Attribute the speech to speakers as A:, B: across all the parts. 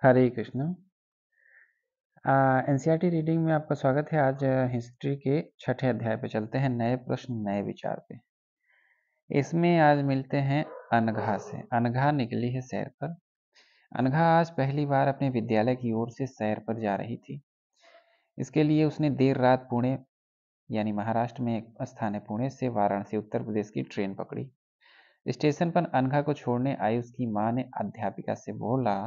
A: हरे Krishna. NCERT reading में आपका स्वागत है। आज हिस्ट्री के छठे अध्याय पे चलते हैं। नए प्रश्न नए विचार पे। इसमें आज मिलते हैं अनघा से। अनघा निकली है सैर पर। अनघा आज पहली बार अपने विद्यालय की ओर से सैर पर जा रही थी। इसके लिए उसने देर रात पुणे यानी महाराष्ट्र में एक स्थान है पुणे से वाराणसी उत्तर प्रदेश की ट्रेन पकड़ी। स्टेशन पर अनघा को छोड़ने आई उसकी माँ ने अध्यापिका से बोला,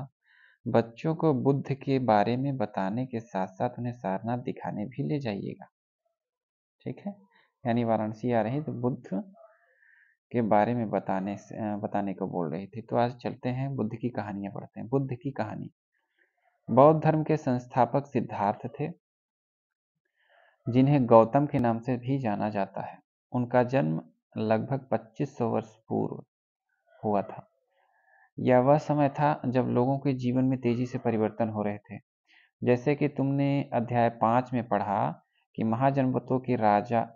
A: बच्चों को बुद्ध के बारे में बताने के साथ साथ उन्हें सारनाथ दिखाने भी ले जाइएगा। ठीक है, यानी वाराणसी आ रही तो बुद्ध के बारे में बताने को बोल रही थी। तो आज चलते हैं बुद्ध की कहानियां पढ़ते हैं। बुद्ध की कहानी। बौद्ध धर्म के संस्थापक सिद्धार्थ थे, जिन्हें गौतम के नाम से भी जाना जाता है। उनका जन्म लगभग 2500 वर्ष पूर्व हुआ था। यह वह समय था जब लोगों के जीवन में तेजी से परिवर्तन हो रहे थे। जैसे कि तुमने अध्याय 5 में पढ़ा कि महाजनपदों के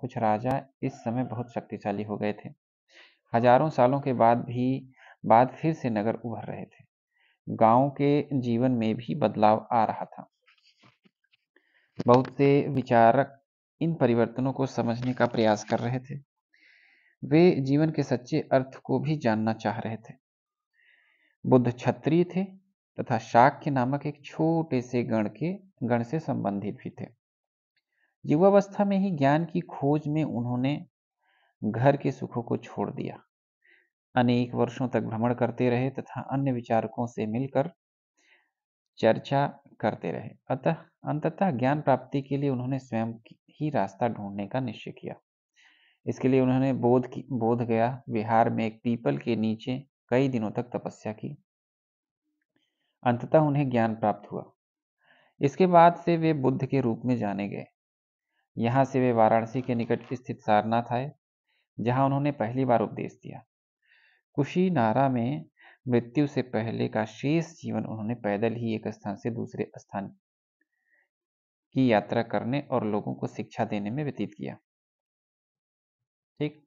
A: कुछ राजा इस समय बहुत शक्तिशाली हो गए थे। हजारों सालों के बाद फिर से नगर उभर रहे थे। गांव के जीवन में भी बदलाव आ रहा था। बहुत से विचारक इन परिवर्तनों को समझने का प्रयास कर रहे थे। वे जीवन के सच्चे अर्थ को भी जानना चाह रहे थे। बुद्ध क्षत्रिय थे तथा शाक्य नामक एक छोटे से गण से संबंधित भी थे। युवावस्था में ही ज्ञान की खोज में उन्होंने घर के सुखों को छोड़ दिया। अनेक वर्षों तक भ्रमण करते रहे तथा अन्य विचारकों से मिलकर चर्चा करते रहे। अंततः ज्ञान प्राप्ति के लिए उन्होंने स्वयं ही रास्ता ढूंढने का निश्चय किया। इसके लिए उन्होंने बोध गया विहार में एक पीपल के नीचे कई दिनों तक तपस्या की। अंततः उन्हें ज्ञान प्राप्त हुआ। इसके बाद से वे बुद्ध के रूप में जाने गए। यहाँ से वे वाराणसी के निकट स्थित सारनाथ आए, जहां उन्होंने पहली बार उपदेश दिया। कुशीनारा में मृत्यु से पहले का शेष जीवन उन्होंने पैदल ही एक स्थान से दूसरे स्थान की यात्रा करने और लोगों को शिक्षा देने में व्यतीत किया। ठीक,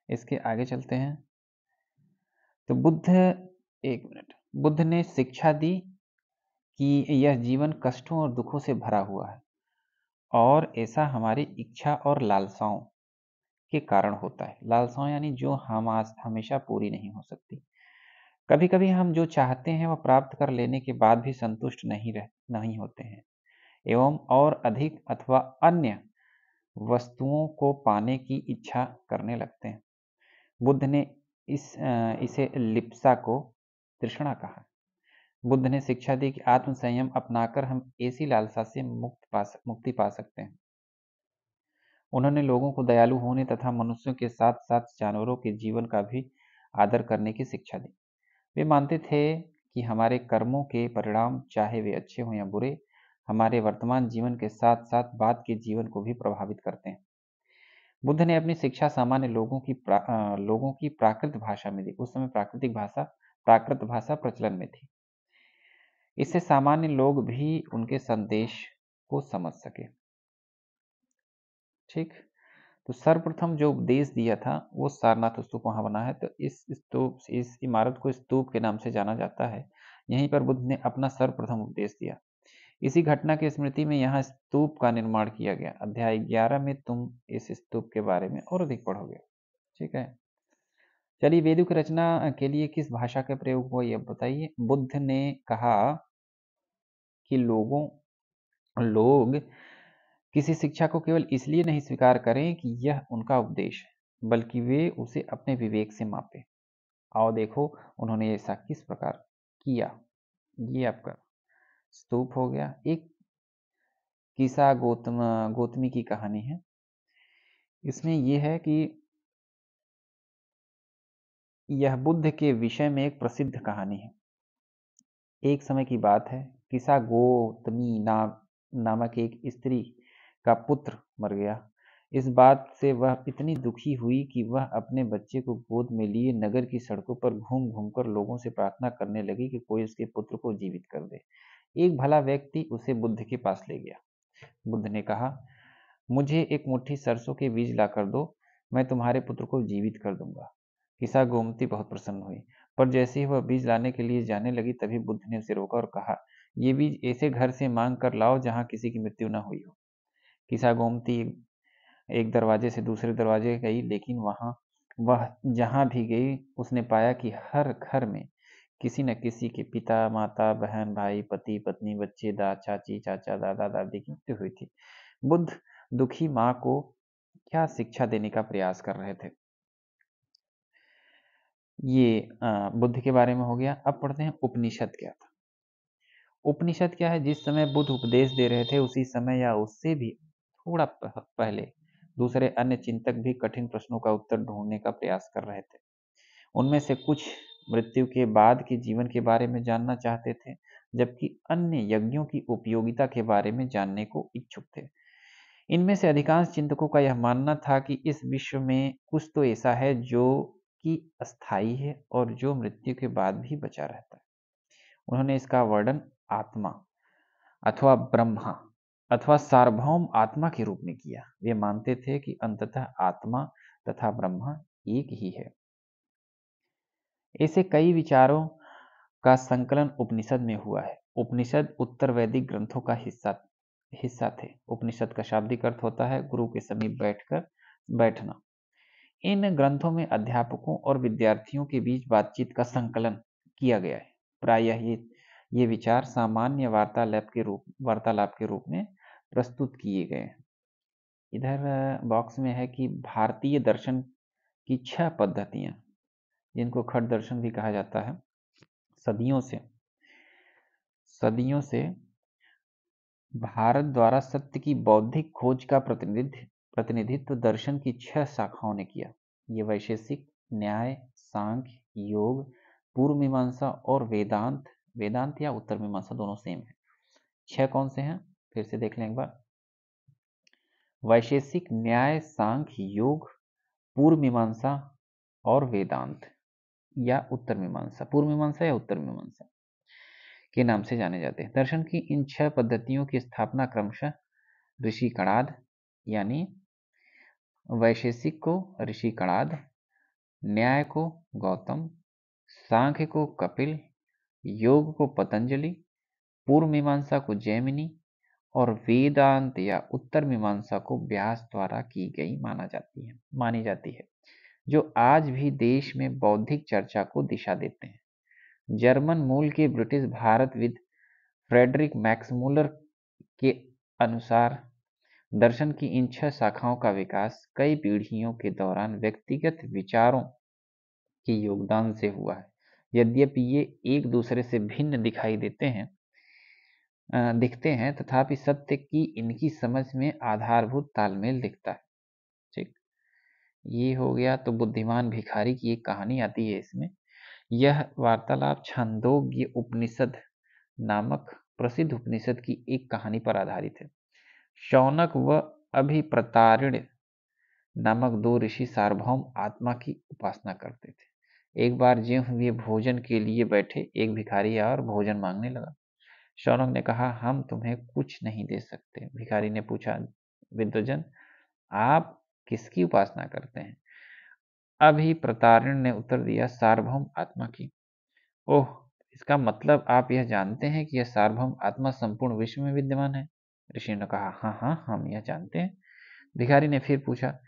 A: इसके आगे चलते हैं। तो बुद्ध ने शिक्षा दी कि यह जीवन कष्टों और दुखों से भरा हुआ है और ऐसा हमारी इच्छा और लालसाओं के कारण होता है। लालसाओं यानी जो हम हमेशा पूरी नहीं हो सकती। कभी कभी हम जो चाहते हैं वह प्राप्त कर लेने के बाद भी संतुष्ट नहीं होते हैं एवं और अधिक अथवा अन्य वस्तुओं को पाने की इच्छा करने लगते हैं। बुद्ध ने इसे लिप्सा को तृष्णा कहा। बुद्ध ने शिक्षा दी कि आत्म संयम अपनाकर हम ऐसी लालसा से मुक्ति पा सकते हैं। उन्होंने लोगों को दयालु होने तथा मनुष्यों के साथ साथ जानवरों के जीवन का भी आदर करने की शिक्षा दी। वे मानते थे कि हमारे कर्मों के परिणाम, चाहे वे अच्छे हों या बुरे, हमारे वर्तमान जीवन के साथ साथ बाद के जीवन को भी प्रभावित करते हैं। बुद्ध ने अपनी शिक्षा सामान्य लोगों की प्राकृत भाषा में दी। उस समय प्राकृत भाषा प्रचलन में थी। इससे सामान्य लोग भी उनके संदेश को समझ सके। ठीक, तो सर्वप्रथम जो उपदेश दिया था वो सारनाथ स्तूप वहां बना है। तो इस इमारत को स्तूप के नाम से जाना जाता है। यहीं पर बुद्ध ने अपना सर्वप्रथम उपदेश दिया। इसी घटना की स्मृति में यहाँ स्तूप का निर्माण किया गया। अध्याय 11 में तुम इस स्तूप के बारे में और अधिक पढ़ोगे। ठीक है, चलिए वेदों की रचना के लिए किस भाषा का प्रयोग हुआ यह बताइए। बुद्ध ने कहा कि लोग किसी शिक्षा को केवल इसलिए नहीं स्वीकार करें कि यह उनका उपदेश है, बल्कि वे उसे अपने विवेक से मापें। आओ देखो उन्होंने ऐसा किस प्रकार किया। ये आपका स्तूप हो गया। एक किसा गौतमी की कहानी है। इसमें यह है कि यह बुद्ध के विषय में एक प्रसिद्ध कहानी है। एक समय की बात है, किसा गौतमी नामक एक स्त्री का पुत्र मर गया। इस बात से वह इतनी दुखी हुई कि वह अपने बच्चे को गोद में लिए नगर की सड़कों पर घूम घूम कर लोगों से प्रार्थना करने लगी कि कोई उसके पुत्र को जीवित कर दे। एक भला व्यक्ति उसे बुद्ध के पास ले गया। बुद्ध ने कहा, मुझे एक मुट्ठी सरसों के बीज ला कर दो, मैं तुम्हारे पुत्र को जीवित कर दूंगा। किसा गोमती बहुत प्रसन्न हुई। पर जैसे ही वह बीज लाने के लिए जाने लगी तभी बुद्ध ने उसे रोका और कहा, ये बीज ऐसे घर से मांग कर लाओ जहाँ किसी की मृत्यु न हुई हो। किसा गोमती एक दरवाजे से दूसरे दरवाजे गई, लेकिन वह जहाँ भी गई उसने पाया कि हर घर में किसी न किसी के पिता, माता, बहन, भाई, पति, पत्नी, बच्चे, चाची, चाचा, दादा, दादी की मृत्यु हुई थी। बुद्ध दुखी माँ को क्या शिक्षा देने का प्रयास कर रहे थे? ये बुद्ध के बारे में हो गया। अब पढ़ते हैं उपनिषद क्या था। उपनिषद क्या है? जिस समय बुद्ध उपदेश दे रहे थे उसी समय या उससे भी थोड़ा पहले दूसरे अन्य चिंतक भी कठिन प्रश्नों का उत्तर ढूंढने का प्रयास कर रहे थे। उनमें से कुछ मृत्यु के बाद के जीवन के बारे में जानना चाहते थे, जबकि अन्य यज्ञों की उपयोगिता के बारे में जानने को इच्छुक थे। इनमें से अधिकांश चिंतकों का यह मानना था कि इस विश्व में कुछ तो ऐसा है जो कि अस्थायी है और जो मृत्यु के बाद भी बचा रहता है। उन्होंने इसका वर्णन आत्मा अथवा ब्रह्मा अथवा सार्वभौम आत्मा के रूप में किया। वे मानते थे कि अंततः आत्मा तथा ब्रह्मा एक ही है। ऐसे कई विचारों का संकलन उपनिषद में हुआ है। उपनिषद उत्तर वैदिक ग्रंथों का हिस्सा थे। उपनिषद का शाब्दिक अर्थ होता है गुरु के समीप बैठना। इन ग्रंथों में अध्यापकों और विद्यार्थियों के बीच बातचीत का संकलन किया गया है। प्रायः ये विचार सामान्य वार्तालाप के रूप में प्रस्तुत किए गए हैं। इधर बॉक्स में है कि भारतीय दर्शन की 6 पद्धतियां, जिनको खट दर्शन भी कहा जाता है, सदियों से भारत द्वारा सत्य की बौद्धिक खोज का प्रतिनिधित्व दर्शन की 6 शाखाओं ने किया। ये वैशेषिक, न्याय, सांख्य, योग, पूर्व मीमांसा और वेदांत या उत्तर मीमांसा दोनों सेम है। 6 कौन से हैं? फिर से देख लें एक बार। वैशेषिक, न्याय, सांख्य, योग, पूर्व मीमांसा और वेदांत या उत्तर मीमांसा, पूर्व मीमांसा या उत्तर मीमांसा के नाम से जाने जाते हैं। दर्शन की इन 6 पद्धतियों की स्थापना क्रमशः ऋषि कणाद, यानी वैशेषिक को ऋषि कणाद, न्याय को गौतम, सांख्य को कपिल, योग को पतंजलि, पूर्व मीमांसा को जैमिनी और वेदांत या उत्तर मीमांसा को व्यास द्वारा की गई मानी जाती है, जो आज भी देश में बौद्धिक चर्चा को दिशा देते हैं। जर्मन मूल के ब्रिटिश भारतविद फ्रेडरिक मैक्समूलर के अनुसार दर्शन की इन 6 शाखाओं का विकास कई पीढ़ियों के दौरान व्यक्तिगत विचारों के योगदान से हुआ है। यद्यपि ये एक दूसरे से भिन्न दिखते हैं, तथापि सत्य की इनकी समझ में आधारभूत तालमेल दिखता है। ठीक, ये हो गया। तो बुद्धिमान भिखारी की एक कहानी आती है इसमें। यह वार्तालाप छांदोग्य उपनिषद नामक प्रसिद्ध उपनिषद की एक कहानी पर आधारित है। शौनक व अभिप्रतारिण नामक 2 ऋषि सार्वभौम आत्मा की उपासना करते थे। एक बार ज्यों वे भोजन के लिए बैठे, एक भिखारी आया और भोजन मांगने लगा। शौनक ने कहा, हम तुम्हें कुछ नहीं दे सकते। भिखारी ने पूछा, विद्वजन, आप किसकी उपासना करते हैं? अभिप्रतारिण ने उत्तर दिया, सार्वभौम आत्मा की। ओह, इसका मतलब आप यह जानते हैं कि यह सार्वभौम आत्मा संपूर्ण विश्व में विद्यमान है? ऋषि ने कहा, हाँ हाँ, हम यह जानते हैं। भिखारी ने फिर पूछा,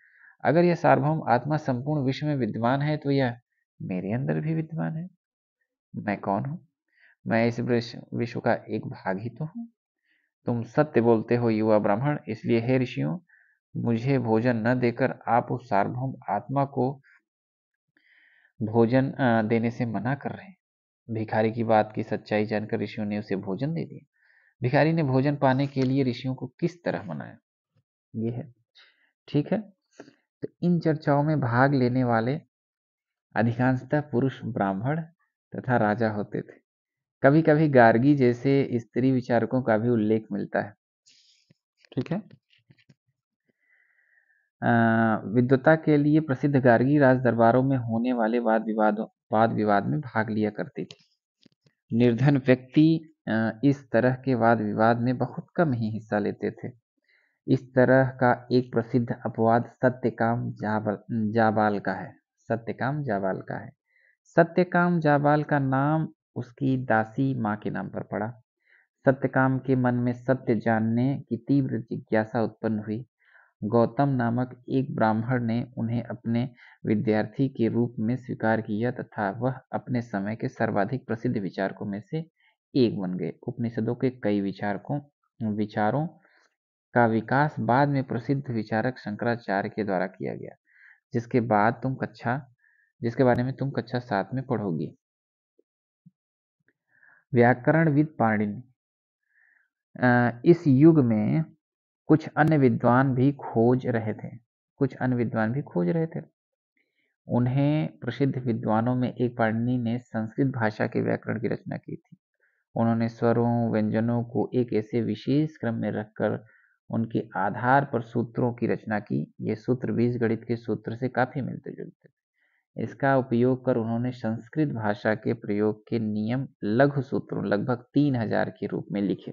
A: अगर यह सार्वभौम आत्मा संपूर्ण विश्व में विद्यमान है तो यह मेरे अंदर भी विद्यमान है। मैं कौन हूँ? मैं इस विश्व का एक भाग ही तो हूँ। तुम सत्य बोलते हो युवा ब्राह्मण, इसलिए हे ऋषियों, मुझे भोजन न देकर आप उस सार्वभौम आत्मा को भोजन देने से मना कर रहे हैं। भिखारी की बात की सच्चाई जानकर ऋषियों ने उसे भोजन दे दिया। भिखारी ने भोजन पाने के लिए ऋषियों को किस तरह मनाया? ये है। ठीक है, तो इन चर्चाओं में भाग लेने वाले अधिकांशतः पुरुष ब्राह्मण तथा राजा होते थे। कभी कभी गार्गी जैसे स्त्री विचारकों का भी उल्लेख मिलता है। ठीक है, विद्वता के लिए प्रसिद्ध गार्गी राज दरबारों में होने वाले वाद विवाद में भाग लिया करती थी। निर्धन व्यक्ति इस तरह के वाद विवाद में बहुत कम ही हिस्सा लेते थे। इस तरह का एक प्रसिद्ध अपवाद सत्यकाम जाबाल का है। सत्यकाम जाबाल का नाम उसकी दासी माँ के नाम पर पड़ा। सत्यकाम के मन में सत्य जानने की तीव्र जिज्ञासा उत्पन्न हुई। गौतम नामक एक ब्राह्मण ने उन्हें अपने विद्यार्थी के रूप में स्वीकार किया तथा वह अपने समय के सर्वाधिक प्रसिद्ध विचारकों में से एक बन गए। उपनिषदों के कई विचारों का विकास बाद में प्रसिद्ध विचारक शंकराचार्य के द्वारा किया गया, जिसके बारे में तुम कक्षा 7 में पढ़ोगी। व्याकरणविद पाणिनि। इस युग में कुछ अन्य विद्वान भी खोज रहे थे। उन्हें प्रसिद्ध विद्वानों में एक पाणिनि ने संस्कृत भाषा के व्याकरण की रचना की थी। उन्होंने स्वरों व्यंजनों को एक ऐसे विशेष क्रम में रखकर उनके आधार पर सूत्रों की रचना की। ये सूत्र बीजगणित के सूत्र से काफी मिलते जुलते थे। इसका उपयोग कर उन्होंने संस्कृत भाषा के प्रयोग के नियम लघु सूत्रों लगभग 3000 के रूप में लिखे।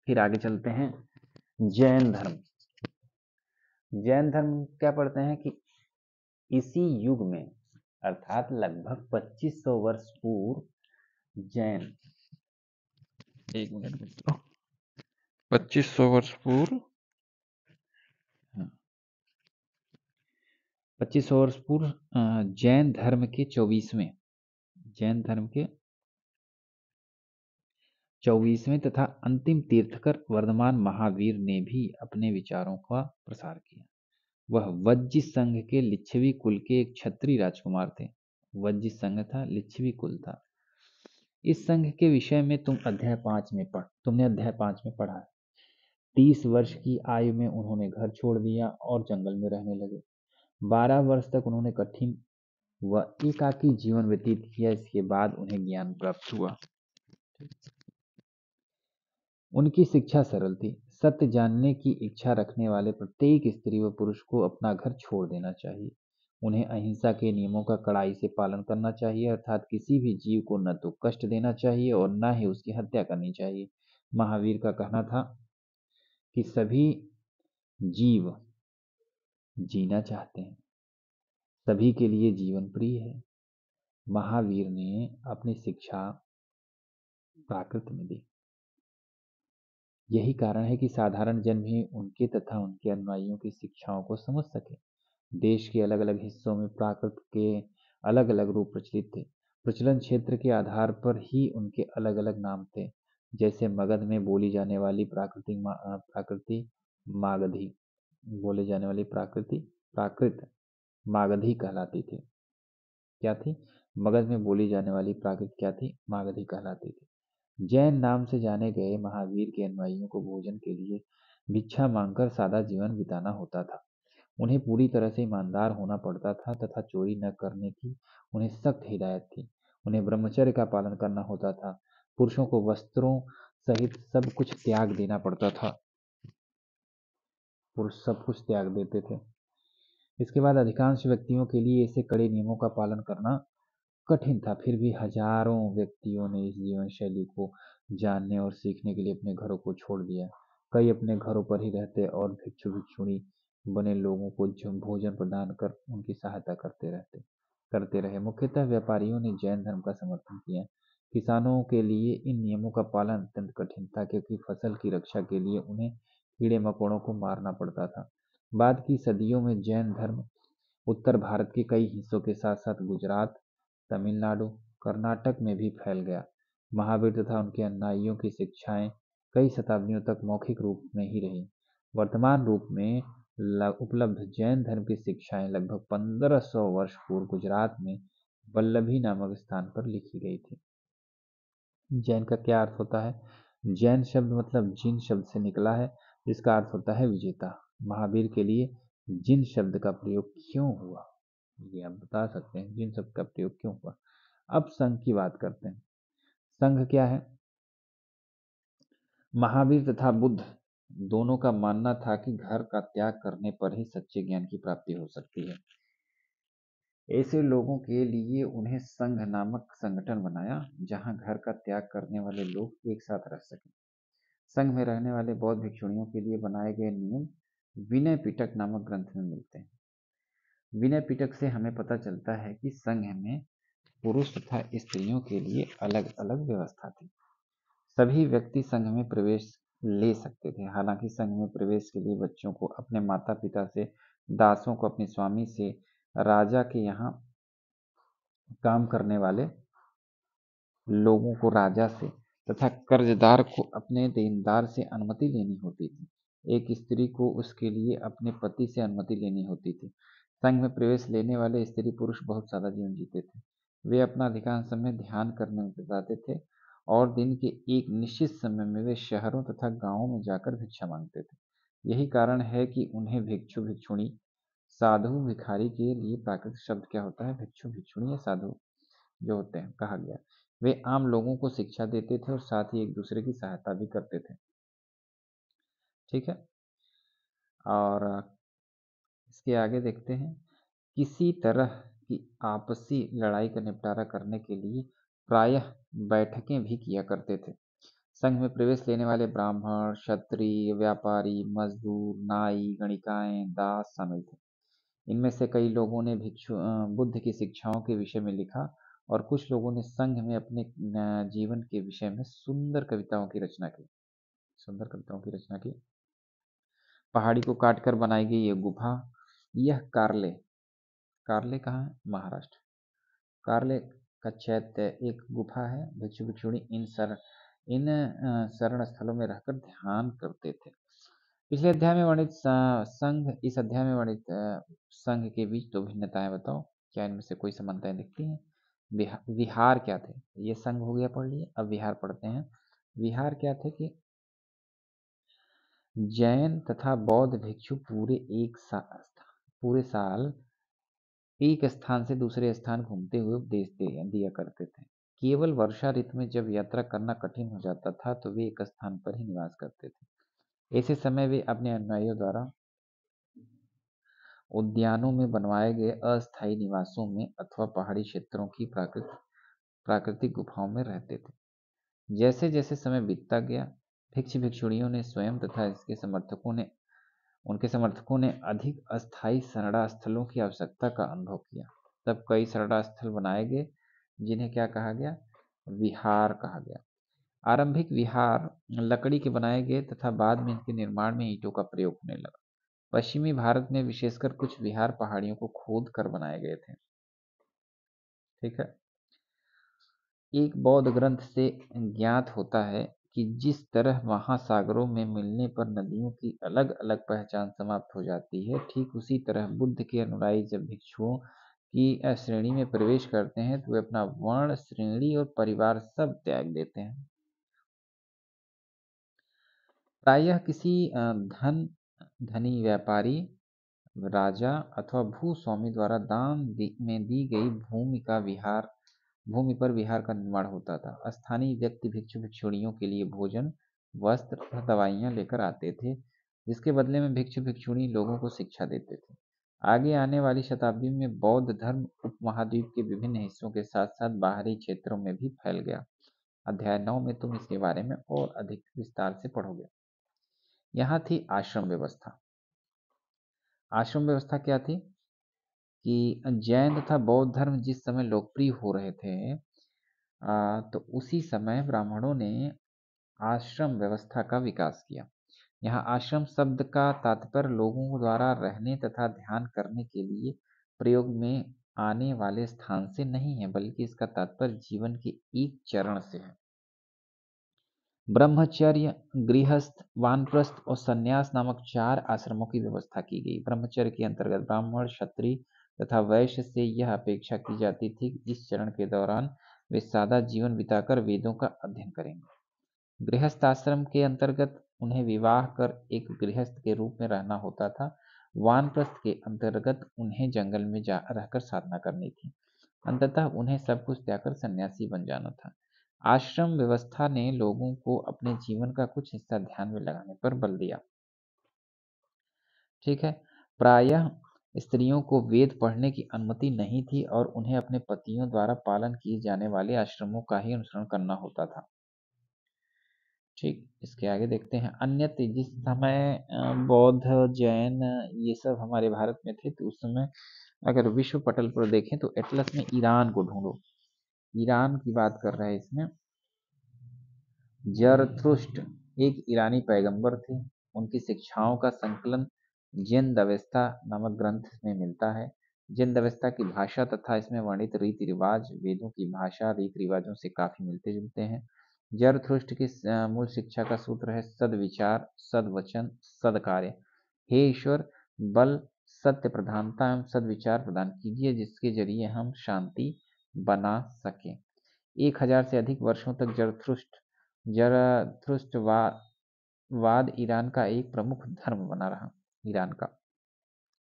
A: फिर आगे चलते हैं। जैन धर्म। जैन धर्म क्या पढ़ते हैं कि इसी युग में अर्थात लगभग 2500 वर्ष पूर्व जैन 2500 वर्ष पूर्व 2500 वर्ष पूर्व जैन धर्म के 24वें तथा अंतिम तीर्थकर वर्धमान महावीर ने भी अपने विचारों का प्रसार किया। वह वज्जी संघ के लिच्छवी कुल के एक क्षत्रिय राजकुमार थे। वज्जी संघ था, लिच्छवी कुल था। इस संघ के विषय में तुमने अध्याय 5 में पढ़ा है। 30 वर्ष की आयु में उन्होंने घर छोड़ दिया और जंगल में रहने लगे। 12 वर्ष तक उन्होंने कठिन व एकाकी जीवन व्यतीत किया। इसके बाद उन्हें ज्ञान प्राप्त हुआ। उनकी शिक्षा सरल थी। सत्य जानने की इच्छा रखने वाले प्रत्येक स्त्री व पुरुष को अपना घर छोड़ देना चाहिए। उन्हें अहिंसा के नियमों का कड़ाई से पालन करना चाहिए, अर्थात किसी भी जीव को न तो कष्ट देना चाहिए और न ही उसकी हत्या करनी चाहिए। महावीर का कहना था कि सभी जीव जीना चाहते हैं, सभी के लिए जीवन प्रिय है। महावीर ने अपनी शिक्षा प्राकृत में दी। यही कारण है कि साधारण जन भी उनके तथा उनके अनुयायियों की शिक्षाओं को समझ सके। देश के अलग अलग हिस्सों में प्राकृत के अलग अलग रूप प्रचलित थे। प्रचलन क्षेत्र के आधार पर ही उनके अलग अलग नाम थे। जैसे मगध में बोली जाने वाली प्राकृत मागधी कहलाती थी। क्या थी? मगध में बोली जाने वाली प्राकृत क्या थी? मागधी कहलाती थी। जैन नाम से जाने गए महावीर के अनुयायियों को भोजन के लिए भिक्षा मांगकर सादा जीवन बिताना होता था। उन्हें पूरी तरह से ईमानदार होना पड़ता था तथा चोरी न करने की उन्हें सख्त हिदायत थी। उन्हें ब्रह्मचर्य का पालन करना होता था। पुरुषों को वस्त्रों सहित सब कुछ त्याग देना पड़ता था। पुरुष सब कुछ त्याग देते थे। इसके बाद अधिकांश व्यक्तियों के लिए ऐसे कड़े नियमों का पालन करना कठिन था। फिर भी हजारों व्यक्तियों ने इस जीवन शैली को जानने और सीखने के लिए अपने घरों को छोड़ दिया। कई अपने घरों पर ही रहते और भिक्षु भिक्षुणी बने लोगों को भोजन प्रदान कर उनकी सहायता करते रहे। मुख्यतः व्यापारियों ने जैन धर्म का समर्थन किया। किसानों के लिए इन नियमों का पालन अत्यंत कठिन था, क्योंकि फसल की रक्षा के लिए उन्हें कीड़े मकोड़ों को मारना पड़ता था। बाद की सदियों में जैन धर्म उत्तर भारत के कई हिस्सों के साथ साथ गुजरात, तमिलनाडु, कर्नाटक में भी फैल गया। महावीर तथा उनके अनुयायियों की शिक्षाएं कई शताब्दियों तक मौखिक रूप में ही रही। वर्तमान रूप में उपलब्ध जैन धर्म की शिक्षाएं लगभग 1500 वर्ष पूर्व गुजरात में वल्लभी नामक स्थान पर लिखी गई थी। जैन का क्या अर्थ होता है? जैन शब्द मतलब जिन शब्द से निकला है, जिसका अर्थ होता है विजेता। महावीर के लिए जिन शब्द का प्रयोग क्यों हुआ, ये आप बता सकते हैं, जिन शब्द का प्रयोग क्यों हुआ। अब संघ की बात करते हैं। संघ क्या है? महावीर तथा बुद्ध दोनों का मानना था कि घर का त्याग करने पर ही सच्चे ज्ञान की प्राप्ति हो सकती है। ऐसे लोगों के लिए उन्हें संघ नामक संगठन बनाया, जहां घर का त्याग करने वाले लोग एक साथ रह सकें। संघ में रहने वाले बौद्ध भिक्षुणियों के लिए बनाए गए नियम विनय पिटक नामक ग्रंथ में मिलते हैं। विनय पिटक से हमें पता चलता है कि संघ में पुरुष तथा स्त्रियों के लिए अलग अलग व्यवस्था थी। सभी व्यक्ति संघ में प्रवेश ले सकते थे। हालांकि संघ में प्रवेश के लिए बच्चों को अपने माता पिता से, दासों को अपने स्वामी से, राजा के यहाँ काम करने वाले लोगों को राजा से तथा कर्जदार को अपने देनदार से अनुमति लेनी होती थी। एक स्त्री को उसके लिए अपने पति से अनुमति लेनी होती थी। संघ में प्रवेश लेने वाले स्त्री पुरुष बहुत सादा जीवन जीते थे। वे अपना अधिकांश समय ध्यान करने में बिताते थे और दिन के एक निश्चित समय में वे शहरों तथा गांवों में जाकर भिक्षा मांगते थे। यही कारण है कि उन्हें भिक्षु भिक्षुणी, साधु भिखारी के लिए प्राकृतिक शब्द क्या होता है? भिक्षु भिक्षुणी या साधु जो होते हैं कहा गया। वे आम लोगों को शिक्षा देते थे और साथ ही एक दूसरे की सहायता भी करते थे। ठीक है, और इसके आगे देखते हैं। किसी तरह की आपसी लड़ाई का निपटारा करने के लिए प्रायः बैठकें भी किया करते थे। संघ में प्रवेश लेने वाले ब्राह्मण, क्षत्रिय, व्यापारी, मजदूर, नाई, गणिकाएं, दास शामिल थे। इनमें से कई लोगों ने बुद्ध की शिक्षाओं के विषय में लिखा और कुछ लोगों ने संघ में अपने जीवन के विषय में सुंदर कविताओं की रचना की। पहाड़ी को काटकर बनाई गई ये गुफा, यह कारले कहाँ है? महाराष्ट्र। कारले का चैत्य एक गुफा है। भिक्षु भिक्षुणी इन शरण स्थलों में रहकर ध्यान करते थे। पिछले अध्याय में वर्णित संघ, इस अध्याय में वर्णित संघ के बीच दो भिन्नताएं बताओ। क्या इनमें से कोई समानताएं दिखती हैं? विहार क्या थे? ये संघ हो गया, पढ़ लिए। अब विहार पढ़ते हैं। विहार क्या थे कि जैन तथा बौद्ध भिक्षु पूरे साल एक स्थान से दूसरे स्थान घूमते हुए उपदेश दिया करते थे। केवल वर्षा ऋतु में जब यात्रा करना कठिन हो जाता था तो वे एक स्थान पर ही निवास करते थे। ऐसे समय वे अपने अनुयायियों द्वारा उद्यानों में बनवाए गए अस्थायी निवासों में अथवा पहाड़ी क्षेत्रों की प्राकृतिक गुफाओं में रहते थे। जैसे जैसे समय बीतता गया, भिक्षु भिक्षुणियों ने स्वयं तथा उनके समर्थकों ने अधिक अस्थायी शरणा स्थलों की आवश्यकता का अनुभव किया। तब कई शरणा स्थल बनाए गए जिन्हें क्या कहा गया? विहार कहा गया। आरंभिक विहार लकड़ी के बनाए गए तथा बाद में इनके निर्माण में ईंटों का प्रयोग होने लगा। पश्चिमी भारत में विशेषकर कुछ विहार पहाड़ियों को खोद कर बनाए गए थे। ठीक है, एक बौद्ध ग्रंथ से ज्ञात होता है कि जिस तरह महासागरों में मिलने पर नदियों की अलग अलग पहचान समाप्त हो जाती है, ठीक उसी तरह बुद्ध के अनुयायी जब भिक्षुओं की श्रेणी में प्रवेश करते हैं तो वे अपना वर्ण, श्रेणी और परिवार सब त्याग देते हैं। प्रायः किसी धनी व्यापारी, राजा अथवा भूस्वामी द्वारा दान में दी गई भूमि पर विहार का निर्माण होता था। स्थानीय व्यक्ति भिक्षु भिक्षुणियों के लिए भोजन, वस्त्र तथा दवाइयाँ लेकर आते थे, जिसके बदले में भिक्षु भिक्षुणी लोगों को शिक्षा देते थे। आगे आने वाली शताब्दी में बौद्ध धर्म उपमहाद्वीप के विभिन्न हिस्सों के साथ साथ बाहरी क्षेत्रों में भी फैल गया। अध्याय 9 में तुम इसके बारे में और अधिक विस्तार से पढ़ोगे। यहाँ थी आश्रम व्यवस्था। आश्रम व्यवस्था क्या थी कि जैन तथा बौद्ध धर्म जिस समय लोकप्रिय हो रहे थे तो उसी समय ब्राह्मणों ने आश्रम व्यवस्था का विकास किया। यहाँ आश्रम शब्द का तात्पर्य लोगों द्वारा रहने तथा ध्यान करने के लिए प्रयोग में आने वाले स्थान से नहीं है, बल्कि इसका तात्पर्य जीवन के एक चरण से है। ब्रह्मचर्य, गृहस्थ, वानप्रस्थ और संन्यास नामक 4 आश्रमों की व्यवस्था की गई। ब्रह्मचर्य के अंतर्गत ब्राह्मण, क्षत्रिय तथा वैश्य से यह अपेक्षा की जाती थी कि इस चरण के दौरान वे सादा जीवन बिताकर वेदों का अध्ययन करेंगे। गृहस्थ आश्रम के अंतर्गत उन्हें विवाह कर एक गृहस्थ के रूप में रहना होता था। वानप्रस्थ के अंतर्गत उन्हें जंगल में रहकर साधना करनी थी। अंततः उन्हें सब कुछ त्यागकर सन्यासी बन जाना था। आश्रम व्यवस्था ने लोगों को अपने जीवन का कुछ हिस्सा ध्यान में लगाने पर बल दिया। ठीक है, प्रायः स्त्रियों को वेद पढ़ने की अनुमति नहीं थी और उन्हें अपने पतियों द्वारा पालन किए जाने वाले आश्रमों का ही अनुसरण करना होता था। ठीक, इसके आगे देखते हैं। अन्यथा जिस समय बौद्ध, जैन ये सब हमारे भारत में थे तो उस समय अगर विश्व पटल पर देखें तो एटलस में ईरान को ढूंढो। ईरान की बात कर रहे हैं इसमें। जरथुष्ट्र एक ईरानी पैगंबर थे। उनकी शिक्षाओं का संकलन जिंदअवेस्ता नामक ग्रंथ में मिलता है। जिंदअवेस्ता की भाषा तथा इसमें वर्णित रीति रिवाज वेदों की भाषा रीति रिवाजों से काफी मिलते जुलते हैं। जरथुष्ट्र की मूल शिक्षा का सूत्र है सद्विचार, सद्वचन, सद्कार्य। हे ईश्वर, बल, सत्य प्रधानता एवं सद्विचार प्रदान कीजिए, जिसके जरिए हम शांति बना सकें। 1000 से अधिक वर्षों तक जरथुस्त्रवाद ईरान का एक प्रमुख धर्म बना रहा। ईरान का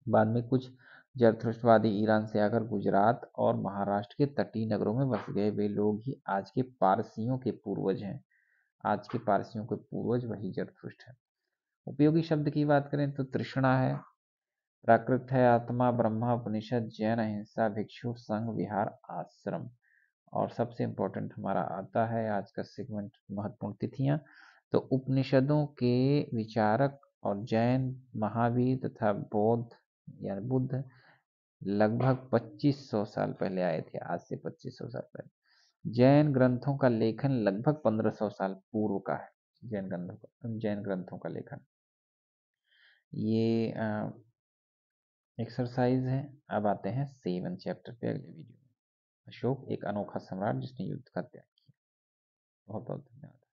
A: बाद में कुछ जरथुस्त्रवादी ईरान से आकर गुजरात और महाराष्ट्र के तटीय नगरों में बस गए। वे लोग ही आज के पारसियों के पूर्वज हैं। आज के पारसियों के पूर्वज वही जरथुस्त्र है। उपयोगी शब्द की बात करें तो तृष्णा है, प्राकृत है, आत्मा, ब्रह्मा, उपनिषद, जैन, अहिंसा, भिक्षु, संघ, विहार, आश्रम। और सबसे इम्पोर्टेंट हमारा आता है आज का सेगमेंट, महत्वपूर्ण तिथियां। तो उपनिषदों के विचारक और जैन, महावीर तथा बौद्ध या बुद्ध लगभग 2500 साल पहले आए थे, आज से 2500 साल पहले। जैन ग्रंथों का लेखन लगभग 1500 साल पूर्व का है। जैन ग्रंथों का लेखन। ये एक्सरसाइज है। अब आते हैं 7 चैप्टर पे अगले वीडियो में। अशोक एक अनोखा सम्राट जिसने युद्ध का त्याग किया। बहुत बहुत धन्यवाद।